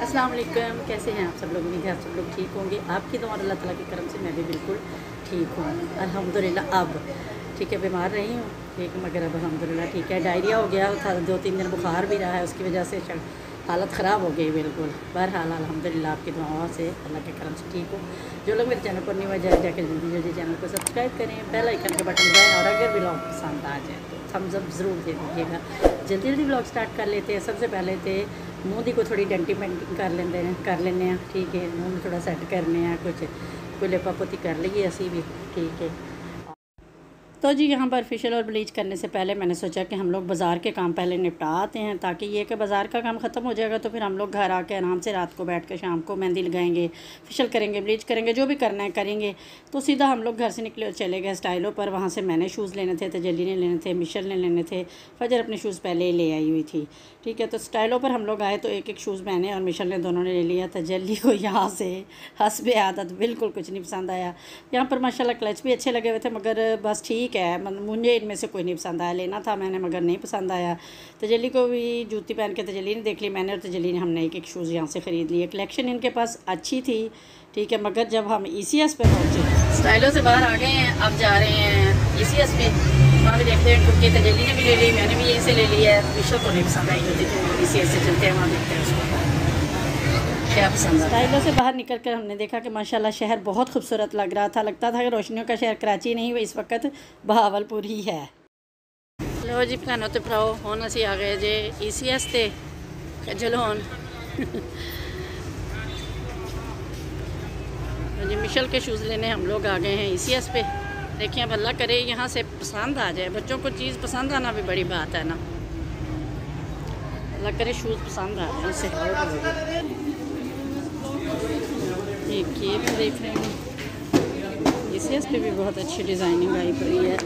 अस्सलाम वालेकुम। कैसे हैं आप सब लोग? उम्मीद है आप सब लोग ठीक होंगे। आपकी दुआ और अल्लाह ताला के करम से मैं भी बिल्कुल ठीक हूँ अल्हम्दुलिल्लाह। अब ठीक है, बीमार रही हूँ ठीक, मगर अब अल्हम्दुलिल्लाह ठीक है। डायरिया हो गया था, 2-3 दिन बुखार भी रहा है, उसकी वजह से हालत ख़राब हो गई बिल्कुल। बहरहाल अल्हम्दुलिल्लाह आपकी दुआओं से अल्लाह के करम से ठीक हूँ। जो लोग मेरे चैनल पर न्यू है जाकर जल्दी जल्दी चैनल को सब्सक्राइब करें, बेल आइकन का बटन दबाएं और अगर व्लॉग पसंद आ जाए तो थम्स अप ज़रूर दे दीजिएगा। जल्दी जल्दी व्लॉग स्टार्ट कर लेते हैं। सबसे पहले तो मूँह दी को थोड़ी डेंटिंग पेंटिंग कर लेने हैं ठीक है। मूँह में थोड़ा सैट करने हैं, कुछ कोई लिपा पोती कर लीए असी भी ठीक है। तो जी यहाँ पर फेशियल और ब्लीच करने से पहले मैंने सोचा कि हम लोग बाज़ार के काम पहले निपटा आते हैं, ताकि ये कि बाज़ार का काम ख़त्म हो जाएगा तो फिर हम लोग घर आके आराम से रात को बैठ कर शाम को मेहंदी लगाएंगे, फेशियल करेंगे, ब्लीच करेंगे, जो भी करना है करेंगे। तो सीधा हम लोग घर से निकले और चले गए स्टाइलों पर। वहाँ से मैंने शूज़ लेने थे, तजल्ली ने लेने थे, मिशेल ने लेने थे। फजर अपने शूज़ पहले ले आई हुई थी ठीक है। तो स्टाइलों पर हम लोग आए तो एक एक शूज़ मैंने और मिशेल ने दोनों ने ले लिया। तजल्ली को यहाँ से हस्बे आदत बिल्कुल कुछ नहीं पसंद आया। यहाँ पर माशाल्लाह क्लच भी अच्छे लगे हुए थे, मगर बस ठीक है, मुझे इनमें से कोई नहीं पसंद आया। लेना था मैंने मगर नहीं पसंद आया। तजल्ली को भी जूती पहन के तजल्ली ने देख ली, मैंने और तजल्ली ने हमने एक एक शूज़ यहाँ से ख़रीद लिए। कलेक्शन इनके पास अच्छी थी ठीक है, मगर जब हम ECS पे पहुँचे, स्टाइलों से बाहर आ गए हैं, अब जा रहे हैं ECS पे। वहाँ भी देखते हैं क्योंकि तजल्ली ने भी ले ली, मैंने भी यहीं से ले ली है। विशल को नहीं पसंद आई होती तो ECS से चलते हैं, वहाँ देखते हैं उसको क्या पसंद है। स्टाइलों से बाहर निकल कर हमने देखा कि माशाल्लाह शहर बहुत खूबसूरत लग रहा था। लगता था कि रोशनियों का शहर कराची नहीं, वो इस वक्त बहावलपुर ही है। लो जी भैनों ते भराओ, हुण असीं आ गए जे ECS ते खज्जल होन। जी मिशेल के शूज़ लेने हम लोग आ गए हैं ECS पे। देखिए अब अल्लाह करे यहाँ से पसंद आ जाए। बच्चों को चीज़ पसंद आना भी बड़ी बात है ना। अल्लाह करे शूज़ पसंद आ जाए उसे। एक ये भी देख रहे हैं, ECS पे भी बहुत अच्छी डिज़ाइनिंग आई पड़ी है।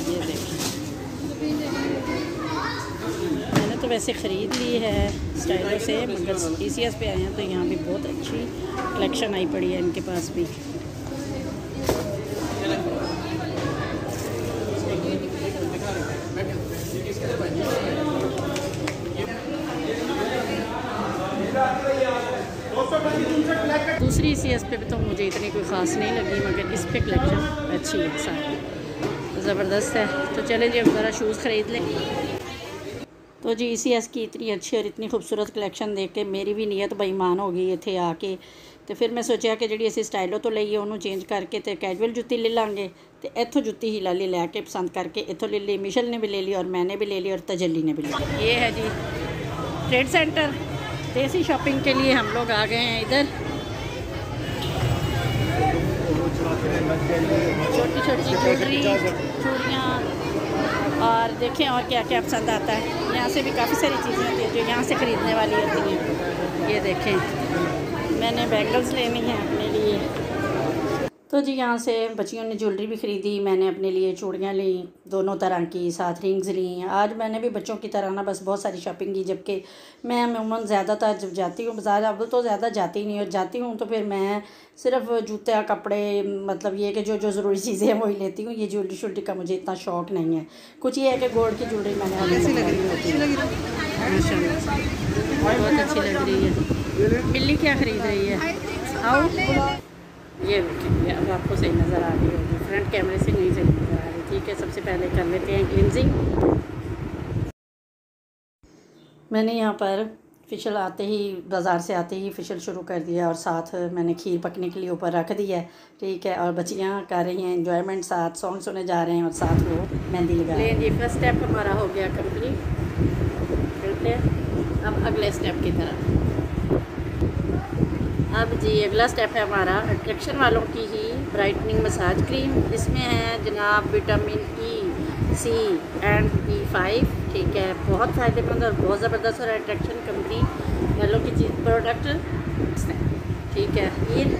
ये देखिए, मैंने तो वैसे ख़रीद ली है स्टाइलों से, मगर ECS पे आए हैं तो यहाँ भी बहुत अच्छी कलेक्शन आई पड़ी है इनके पास भी। दूसरी ECS पे भी तो मुझे इतनी कोई ख़ास नहीं लगी, मगर इस पे कलेक्शन अच्छी है, सारी ज़बरदस्त है। तो चले जी अब ज़रा शूज़ ख़रीद लें। तो जी ECS की इतनी अच्छी और इतनी खूबसूरत कलेक्शन देख के मेरी भी नीयत बेईमान हो गई इत्थे आके। तो फिर मैं सोचा कि जी असी स्टाइलों तो लईए उन्होंने चेंज करके तो कैजुअल जुत्ती ले लाँगे। तो इत्थों जुत्ती ही लाली लैके पसंद करके इत्थों ले ली। मिशेल ने भी ले ली और मैंने भी ले ली और तजल्ली ने भी ले ली। ये है जी ट्रेड सेंटर। देसी शॉपिंग के लिए हम लोग आ गए हैं इधर। छोटी छोटी ज्वेलरी, चूड़ियाँ और देखें और क्या क्या पसंद आता है। यहाँ से भी काफ़ी सारी चीज़ें होती हैं जो यहाँ से ख़रीदने वाली होती हैं। ये देखें, मैंने बैंगल्स लेनी है अपने लिए। तो जी यहाँ से बच्चियों ने ज्वेलरी भी ख़रीदी, मैंने अपने लिए चूड़ियाँ ली दोनों तरह की, साथ रिंग्स ली। आज मैंने भी बच्चों की तरह ना बस बहुत सारी शॉपिंग की, जबकि मैं अमूमन ज़्यादातर जब जाती हूँ बाज़ार, अब तो ज़्यादा जाती नहीं, और जाती हूँ तो फिर मैं सिर्फ जूते कपड़े, मतलब ये कि जो जो ज़रूरी चीज़ें हैं वही लेती हूँ। ये ज्वेलरी शुलरी का मुझे इतना शौक़ नहीं है। कुछ ये है कि गोल्ड की ज्वेलरी मैंने बहुत अच्छी लग रही है। बिल्ली क्या ख़रीद रही है? आओ, ये देखेंगे अब आपको सही नज़र आ रही होगी, फ्रंट कैमरे से नहीं सही नज़र आ रही ठीक है। सबसे पहले कर लेते हैं क्लिनजिंग। मैंने यहाँ पर फेशियल आते ही, बाज़ार से आते ही फेशियल शुरू कर दिया, और साथ मैंने खीर पकने के लिए ऊपर रख दी है ठीक है। और बच्चियाँ कर रही हैं एंजॉयमेंट, साथ सॉन्ग सुने जा रहे हैं और साथ वो मेहंदी लगा रहे हैं जी। फर्स्ट स्टेप हमारा हो गया कंप्लीट। चलते हैं अब अगले स्टेप की तरफ। अब जी अगला स्टेप है हमारा अट्रैक्शन वालों की ही ब्राइटनिंग मसाज क्रीम। इसमें है जनाब vitamin E, C and B5 ठीक है। बहुत फ़ायदेमंद और बहुत ज़बरदस्त और अट्रैक्शन कंपनी वालों की चीज़ प्रोडक्ट ठीक है। ईद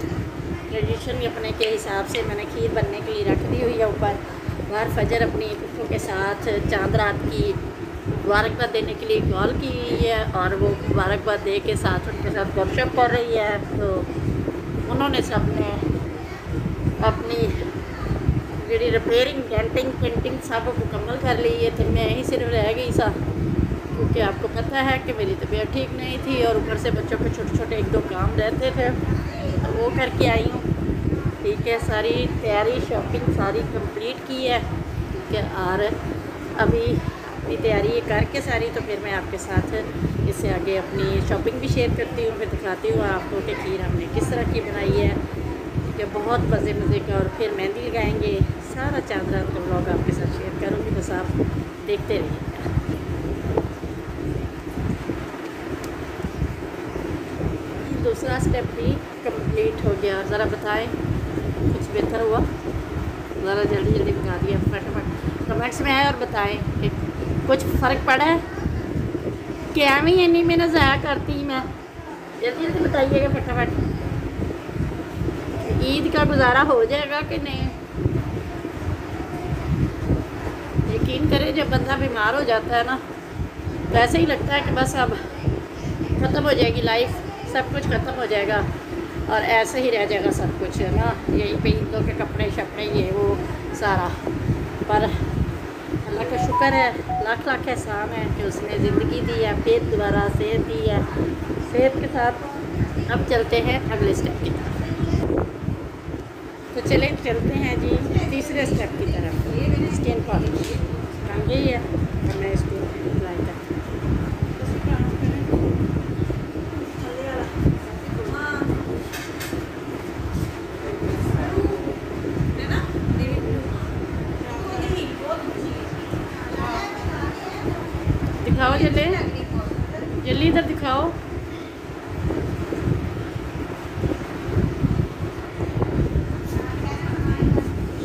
ट्रेडिशन अपने के हिसाब से मैंने खीर बनने के लिए रख दी हुई है ऊपर। बाहर फजर अपनी पुप्पो के साथ चांद रात की मुबारकबाद देने के लिए कॉल की हुई है, और वो मुबारकबाद दे के साथ उनके साथ गपशप कर रही है। तो उन्होंने सब ने अपनी जी रिपेयरिंग डेंटिंग पेंटिंग सब मुकम्मल कर ली है। तो मैं ही सिर्फ रह गई सा, क्योंकि आपको पता है कि मेरी तबीयत ठीक नहीं थी और ऊपर से बच्चों के छोटे छोटे एक दो काम रहते थे, तो वो करके आई हूँ। ठीक है, सारी तैयारी शॉपिंग सारी कंप्लीट की है। ठीक है, और अभी अपनी तैयारी ये करके सारी, तो फिर मैं आपके साथ इससे आगे अपनी शॉपिंग भी शेयर करती हूँ, फिर दिखाती हूँ आपको कि खीर हमने किस तरह की बनाई है। ठीक है, बहुत मज़े मज़े का। और फिर मेहंदी लगाएंगे, सारा चांद रात का व्लॉग आपके साथ शेयर करूँगी, बस आप देखते रहिए। दूसरा स्टेप भी कंप्लीट हो गया। ज़रा बताएं कुछ बेहतर हुआ? ज़रा जल्दी जल्दी बता दिया फटाफट कमेंट्स में है, और बताएं कि कुछ फ़र्क पड़ा है कि एवं ही नहीं मैंने ज़ाया करती। मैं जल्दी जल्दी बताइएगा फटाफट, ईद का गुजारा हो जाएगा कि नहीं। यकीन करें, जब बंदा बीमार हो जाता है ना, तो ऐसे ही लगता है कि बस अब ख़त्म हो जाएगी लाइफ, सब कुछ ख़त्म हो जाएगा और ऐसे ही रह जाएगा सब कुछ, है ना। यही पे ईदों के कपड़े शपड़े ये वो सारा। पर अल्लाह का शुक्र है, लाख लाख एहसान है कि उसने ज़िंदगी दी है, फिर दोबारा सेहत दी है। सेहत के साथ अब चलते हैं अगले स्टेप की तरफ। तो चले चलते हैं जी तीसरे स्टेप की तरफ, स्किन पॉलिश। काम यही है, और मैं इसको अप्लाई करती हूँ। दिखाओ जल्दी जल्दी, इधर दिखाओ।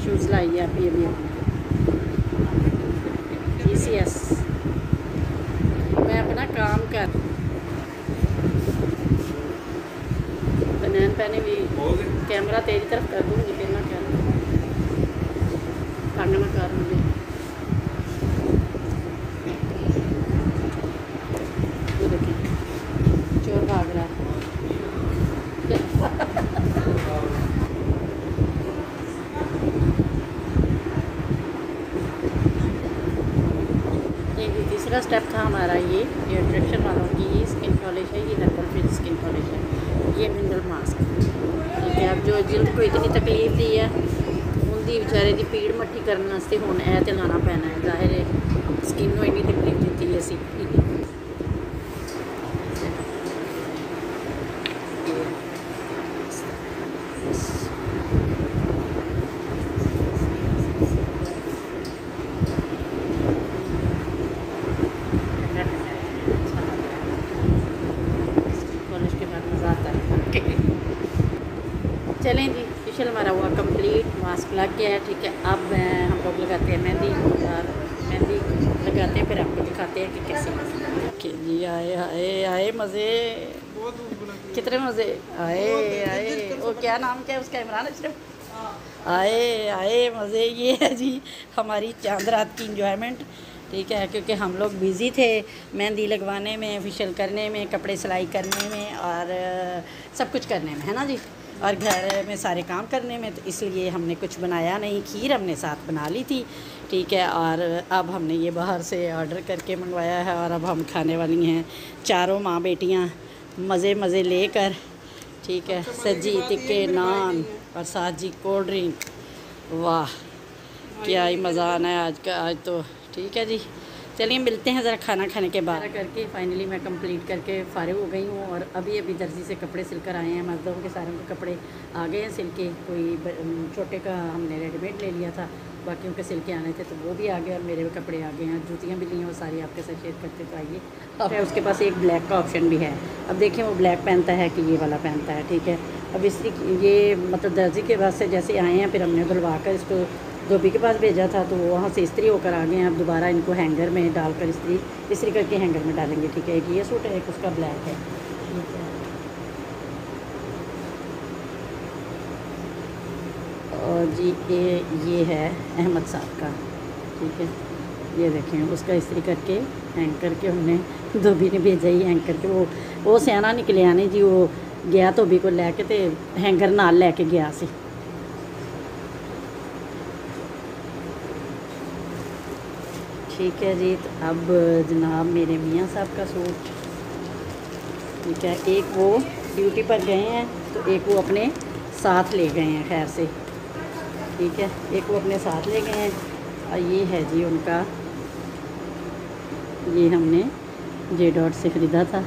शूज़ लाई है अभी अभी ECS। मैं अपना काम कर बनैन पहने भी कैमरा तेरी तरफ कर दूँगी, फिर ना कर तंग ना कर मुझे। चोर भाग रहा है। ये तीसरा स्टेप था हमारा, ये अट्रैक्शन वालों की स्किन पॉलिश है, ये हर्बल फ्री स्किन पॉलिश है, ये मिनरल मास्क। ठीक है, अब जो जिल्द को इतनी तकलीफ दी है उनकी बेचारे की पीड़ मट्ठी करने वास्ते हुण ऐ ते लाना पैना है। जाहिर है स्किन को इन्नी तकलीफ दी असी। चलें जी, फेशियल हमारा हुआ कंप्लीट, मास्क लग गया है। ठीक है, अब हम लोग लगाते हैं मेहंदी, और मेहंदी लगाते हैं फिर आपको दिखाते हैं कि कैसे। ओके जी, आए आए आए मज़े, कितने मज़े आए आए। वो क्या नाम क्या है उसका, इमरान अशरफ। आए आए मज़े। ये है जी हमारी चांद रात की इंजॉयमेंट। ठीक है, क्योंकि हम लोग बिज़ी थे मेहंदी लगवाने में, फेशियल करने में, कपड़े सिलाई करने में, और सब कुछ करने में, है ना जी, और घर में सारे काम करने में, तो इसलिए हमने कुछ बनाया नहीं। खीर हमने साथ बना ली थी। ठीक है, और अब हमने ये बाहर से ऑर्डर करके मंगवाया है, और अब हम खाने वाली हैं चारों माँ बेटियाँ मज़े मज़े लेकर। ठीक है, सब्जी टिक्के नान और साथ जी कोल्ड ड्रिंक। वाह क्या ही मज़ा आना है आज का, आज तो। ठीक है जी, चलिए मिलते हैं ज़रा खाना खाने के बाद। करके फाइनली मैं कंप्लीट करके फ़ारिग हो गई हूँ, और अभी अभी दर्जी से कपड़े सिलकर आए हैं। मर्दों के सारों के कपड़े आ गए हैं सिल के, कोई छोटे का हमने रेडीमेड ले लिया था, बाकियों के सिल के आने थे तो वो भी आ गए, और मेरे भी कपड़े आ गए हैं। जूतियाँ भी ली हैं, वो सारी आपके साथ शेयर करते तो आइए। और उसके पास एक ब्लैक का ऑप्शन भी है। अब देखें वो ब्लैक पहनता है कि ये वाला पहनता है। ठीक है, अब इसी ये मतलब दर्जी के पास से जैसे आए हैं, फिर हमने धुलवा कर इसको धोबी के पास भेजा था, तो वहाँ से इस्त्री होकर आ गए हैं। अब दोबारा इनको हैंगर में डालकर इस्त्री करके हैंगर में डालेंगे। ठीक है, एक ये सूट है, एक उसका ब्लैक है। ठीक है, और जी ये है अहमद साहब का। ठीक है, ये देखें उसका इस्त्री करके हैंग करके हमने धोबी ने भेजा ही हैंग करके। वो सियाना निकले आने जी, वो गया धोबी को लैके तो हैंगर नाल लैके गया सी। ठीक है जी। तो अब जनाब मेरे मियाँ साहब का सूट, ठीक है, एक वो ड्यूटी पर गए हैं तो एक वो अपने साथ ले गए हैं खैर से, ठीक है, एक वो अपने साथ ले गए हैं। और ये है जी उनका, ये हमने जे डॉट से ख़रीदा था,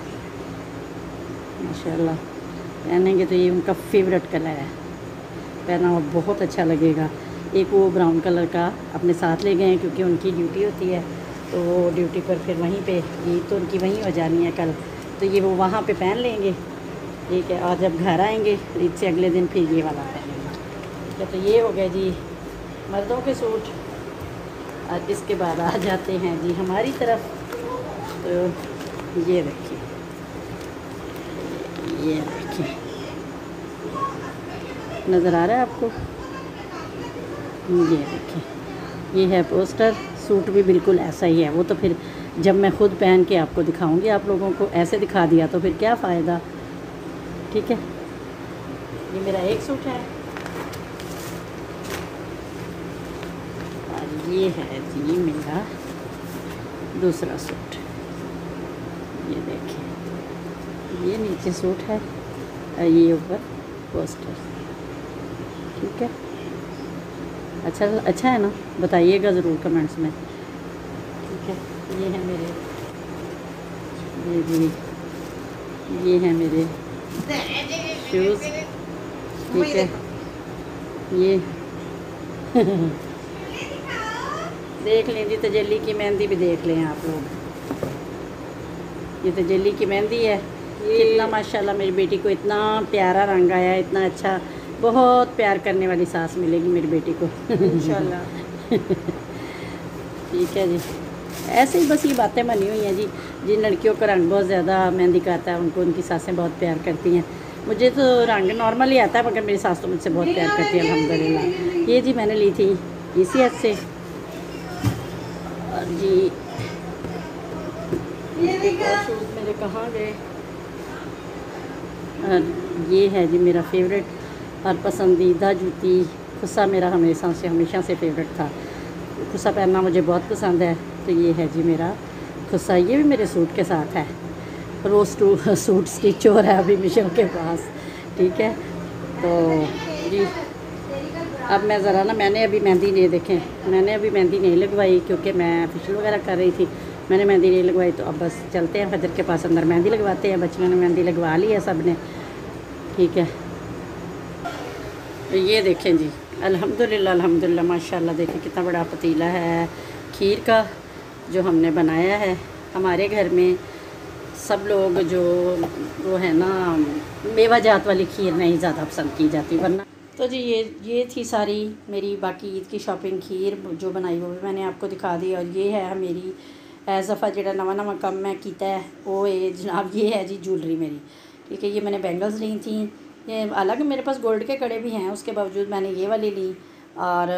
माशाल्लाह। पहनेंगे तो ये उनका फेवरेट कलर है, पहना हुआ बहुत अच्छा लगेगा। एक वो ब्राउन कलर का अपने साथ ले गए हैं क्योंकि उनकी ड्यूटी होती है, तो वो ड्यूटी पर फिर वहीं पे, ईद तो उनकी वहीं हो जानी है कल, तो ये वो वहाँ पे पहन लेंगे, ठीक है। और जब घर आएंगे ईद से अगले दिन फिर ये वाला पहनेंगे, ठीक है। तो ये हो गया जी मर्दों के सूट। और इसके बाद आ जाते हैं जी हमारी तरफ। तो ये देखिए, ये देखिए, नज़र आ रहा है आपको, ये देखिए, ये है पोस्टर। सूट भी बिल्कुल ऐसा ही है, वो तो फिर जब मैं ख़ुद पहन के आपको दिखाऊंगी, आप लोगों को ऐसे दिखा दिया तो फिर क्या फ़ायदा, ठीक है। ये मेरा एक सूट है और ये है जी मेरा दूसरा सूट। ये देखिए, ये नीचे सूट है और ये ऊपर पोस्टर, ठीक है। अच्छा है ना, बताइएगा ज़रूर कमेंट्स में, ठीक है। ये है मेरे, ये जी, ये है मेरे शूज़, ठीक है। ये देख लें जी, तजल्ली की मेहंदी भी देख लें आप लोग। ये तजल्ली की मेहंदी है, कितना माशाल्लाह मेरी बेटी को इतना प्यारा रंग आया है, इतना अच्छा, बहुत प्यार करने वाली सास मिलेगी मेरी बेटी को इंशाल्लाह। ठीक है जी, ऐसे ही बस ये बातें बनी हुई हैं जी। जिन लड़कियों का रंग बहुत ज़्यादा मेहंदी का आता है उनको उनकी सासें बहुत प्यार करती हैं। मुझे तो रंग नॉर्मल ही आता है, मगर मेरी सास तो मुझसे बहुत प्यार करती है अल्हम्दुलिल्लाह। ये जी मैंने ली थी ECS से, और जी शूज़ मेरे कहाँ गए। और ये है जी मेरा फेवरेट और पसंदीदा जूती, खुस्सा मेरा हमेशा से फेवरेट था, खुस्सा पहनना मुझे बहुत पसंद है। तो ये है जी मेरा खुस्सा, ये भी मेरे सूट के साथ है, रोज़ टू सूट स्टिच हो रहा है अभी मिशन के पास, ठीक है। तो जी अब मैं ज़रा ना, मैंने अभी मेहंदी नहीं, देखें मैंने अभी मेहंदी नहीं लगवाई क्योंकि मैं फेशियल वगैरह कर रही थी, मैंने मेहंदी नहीं लगवाई। तो अब बस चलते हैं फजर के पास, अंदर मेहंदी लगवाते हैं। बच्चियों ने मेहंदी लगवा ली है सब ने, ठीक है। तो ये देखें जी, अल्हम्दुलिल्लाह माशाल्लाह, देखें कितना बड़ा पतीला है खीर का जो हमने बनाया है। हमारे घर में सब लोग जो वो है ना, मेवा जात वाली खीर नहीं ज़्यादा पसंद की जाती, वरना तो जी ये थी सारी मेरी बाकी ईद की शॉपिंग। खीर जो बनाई वो भी मैंने आपको दिखा दी। और ये है मेरी दफ़ा जो नवा कम मैं किया है वो जनाब, ये है जी ज्वेलरी मेरी, ठीक है। ये मैंने बैंगल्स ली थी, ये हालांकि मेरे पास गोल्ड के कड़े भी हैं, उसके बावजूद मैंने ये वाली ली। और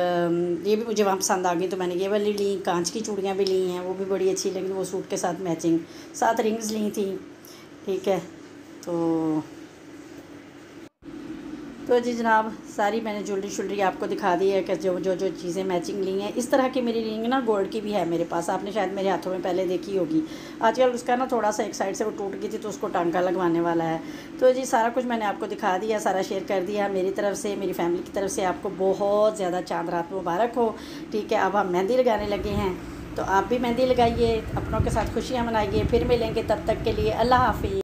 ये भी मुझे वहाँ पसंद आ गई तो मैंने ये वाली ली। कांच की चूड़ियाँ भी ली हैं, वो भी बड़ी अच्छी लगी, वो सूट के साथ मैचिंग। 7 रिंग्स ली थी, ठीक है। तो जी जनाब सारी मैंने ज्वेलरी आपको दिखा दी है कि जो चीज़ें मैचिंग ली हैं। इस तरह की मेरी रिंग ना गोल्ड की भी है मेरे पास, आपने शायद मेरे हाथों में पहले देखी होगी। आजकल उसका ना थोड़ा सा एक साइड से वो टूट गई थी तो उसको टांका लगवाने वाला है। तो जी सारा कुछ मैंने आपको दिखा दिया, सारा शेयर कर दिया। मेरी तरफ से, मेरी फैमिली की तरफ से आपको बहुत ज़्यादा चाँद रात मुबारक हो, ठीक है। अब हम मेहंदी लगाने लगे हैं, तो आप भी मेहंदी लगाइए, अपनों के साथ खुशियाँ मनाइए। फिर मिलेंगे, तब तक के लिए अल्लाह हाफ़िज़।